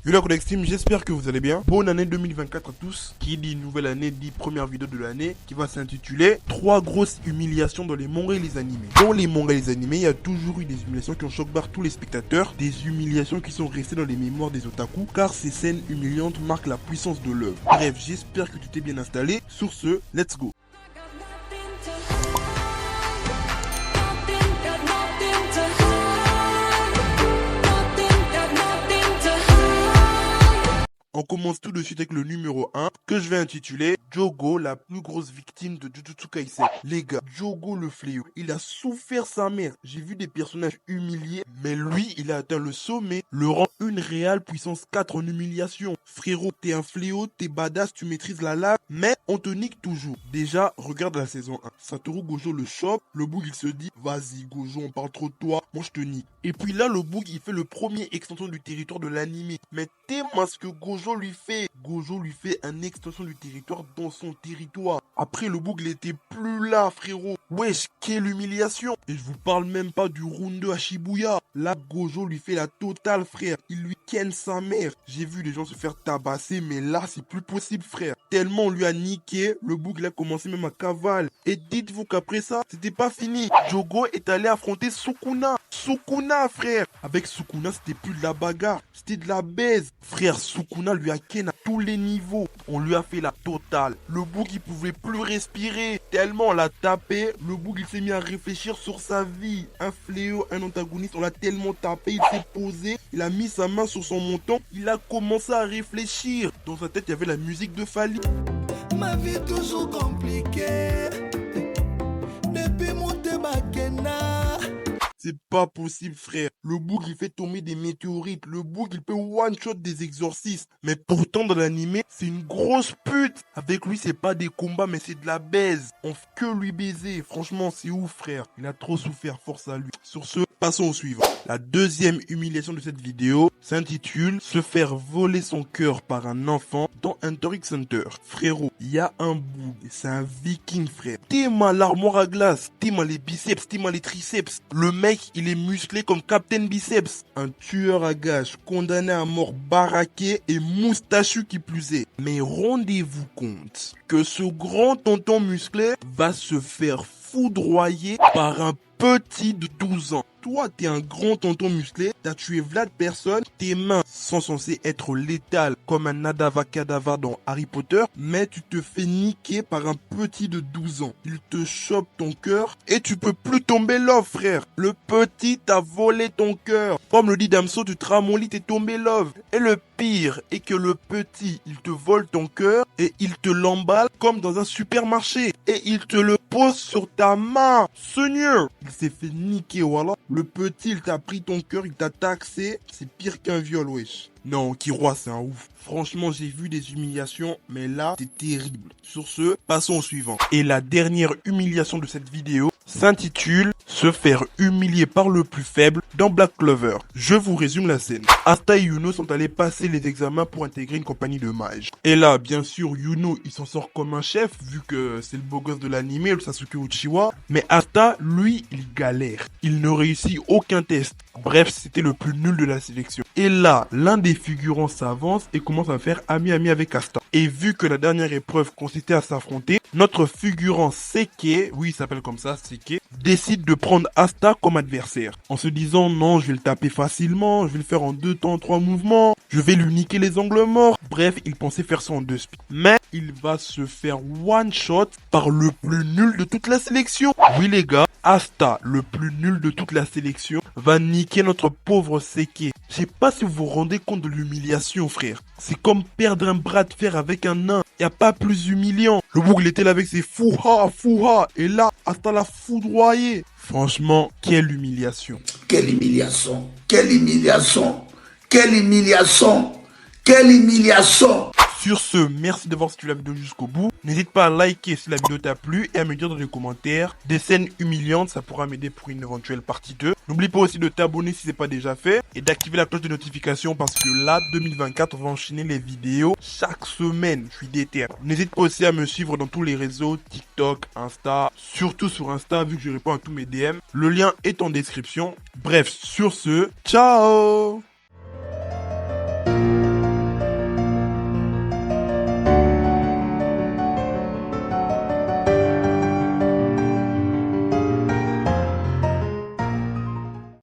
Yo la Codex Team, j'espère que vous allez bien. Bonne année 2024 à tous. Qui dit nouvelle année dit première vidéo de l'année qui va s'intituler 3 grosses humiliations dans les mangas et les animés. Dans les mangas et les animés, il y a toujours eu des humiliations qui ont choqué tous les spectateurs, des humiliations qui sont restées dans les mémoires des otaku, car ces scènes humiliantes marquent la puissance de l'œuvre. Bref, j'espère que tu t'es bien installé. Sur ce, let's go. On commence tout de suite avec le numéro 1 que je vais intituler Jogo, la plus grosse victime de Jujutsu Kaisen. Les gars, Jogo le fléau, il a souffert sa mère. J'ai vu des personnages humiliés, mais lui, il a atteint le sommet, le rang une réelle puissance 4 en humiliation. Frérot, t'es un fléau, t'es badass, tu maîtrises la lave, mais on te nique toujours. Déjà, regarde la saison 1. Satoru Gojo le chope, le boug il se dit, vas-y Gojo, on parle trop de toi, moi je te nique. Et puis là, le boug il fait le premier extension du territoire de l'anime. Mais t'es-moi ce que Gojo lui fait. Gojo lui fait une extension du territoire dans son territoire. Après, le boug il était plus là, frérot. Wesh, quelle humiliation. Et je vous parle même pas du round 2 à Shibuya. Là, Gojo lui fait la totale, frère. Il lui ken sa mère. J'ai vu des gens se faire tabasser, mais là, c'est plus possible, frère. Tellement on lui a niqué, le boug il a commencé même à cavale. Et dites-vous qu'après ça, c'était pas fini. Jogo est allé affronter Sukuna. Sukuna, frère. Avec Sukuna, c'était plus de la bagarre, c'était de la baise. Frère, Sukuna lui a ken à tous les niveaux. On lui a fait la totale. Le boug il pouvait plus respirer. Tellement on l'a tapé, le boug il s'est mis à réfléchir sur sa vie. Un fléau, un antagoniste, on l'a tellement tapé, il s'est posé, il a mis sa main sur son menton, il a commencé à réfléchir. Dans sa tête, il y avait la musique de Fali. Ma vie toujours compliquée. Depuis mon Makena. C'est pas possible, frère. Le boug il fait tomber des météorites. Le boug il peut one-shot des exorcistes. Mais pourtant dans l'anime, c'est une grosse pute. Avec lui, c'est pas des combats, mais c'est de la baise. On fait que lui baiser. Franchement, c'est ouf, frère. Il a trop souffert, force à lui. Sur ce, passons au suivant. La deuxième humiliation de cette vidéo s'intitule Se faire voler son cœur par un enfant dans Hunter x Hunter. Frérot, il y a un boug. C'est un viking, frère. T'es-moi l'armoire à glace. T'es-moi les biceps. T'es-moi les triceps. Le mec, il est musclé comme Captain Biceps. Un tueur à gages, condamné à mort, baraqué et moustachu qui plus est. Mais rendez-vous compte que ce grand tonton musclé va se faire foudroyer par un petit de 12 ans. Toi, t'es un grand tonton musclé, t'as tué Vlad personne, tes mains sont censées être létales comme un Adava Kedavra dans Harry Potter, mais tu te fais niquer par un petit de 12 ans. Il te chope ton cœur et tu peux plus tomber love, frère. Le petit t'a volé ton cœur. Comme le dit Damso, tu te ramollis, t'es tombé love. Et le pire est que le petit, il te vole ton cœur et il te l'emballe comme dans un supermarché. Et il te le pose sur ta main. Seigneur, il s'est fait niquer, voilà. Le petit, il t'a pris ton cœur, il t'a taxé. C'est pire qu'un viol, wesh. Non, Kiroa, c'est un ouf. Franchement, j'ai vu des humiliations, mais là, c'est terrible. Sur ce, passons au suivant. Et la dernière humiliation de cette vidéo s'intitule Se faire humilier par le plus faible dans Black Clover. Je vous résume la scène. Asta et Yuno sont allés passer les examens pour intégrer une compagnie de mages. Et là, bien sûr, Yuno, il s'en sort comme un chef, vu que c'est le beau gosse de l'anime, le Sasuke Uchiwa. Mais Asta, lui, il galère. Il ne réussit aucun test. Bref, c'était le plus nul de la sélection. Et là, l'un des figurants s'avance et commence à faire ami-ami avec Asta. Et vu que la dernière épreuve consistait à s'affronter, notre figurant Seke, oui il s'appelle comme ça, Seke, décide de prendre Asta comme adversaire. En se disant non, je vais le taper facilement, je vais le faire en 2 temps, 3 mouvements, je vais lui niquer les angles morts. Bref, il pensait faire ça en 2 speed. Mais il va se faire one shot par le plus nul de toute la sélection. Oui les gars, Asta, le plus nul de toute la sélection, va niquer notre pauvre Seke. Je sais pas si vous vous rendez compte de l'humiliation, frère. C'est comme perdre un bras de fer avec un nain. Y a pas plus humiliant. Le boug il était là avec ses fouha, fouha. Et là, Asta l'a foudroyé. Franchement, quelle humiliation. Quelle humiliation. Quelle humiliation. Quelle humiliation. Quelle humiliation. Sur ce, merci d'avoir suivi la vidéo jusqu'au bout. N'hésite pas à liker si la vidéo t'a plu et à me dire dans les commentaires des scènes humiliantes, ça pourra m'aider pour une éventuelle partie 2. N'oublie pas aussi de t'abonner si c'est pas déjà fait et d'activer la cloche de notification parce que là, 2024, on va enchaîner les vidéos chaque semaine. Je suis déter. N'hésite pas aussi à me suivre dans tous les réseaux, TikTok, Insta, surtout sur Insta vu que je réponds à tous mes DM. Le lien est en description. Bref, sur ce, ciao!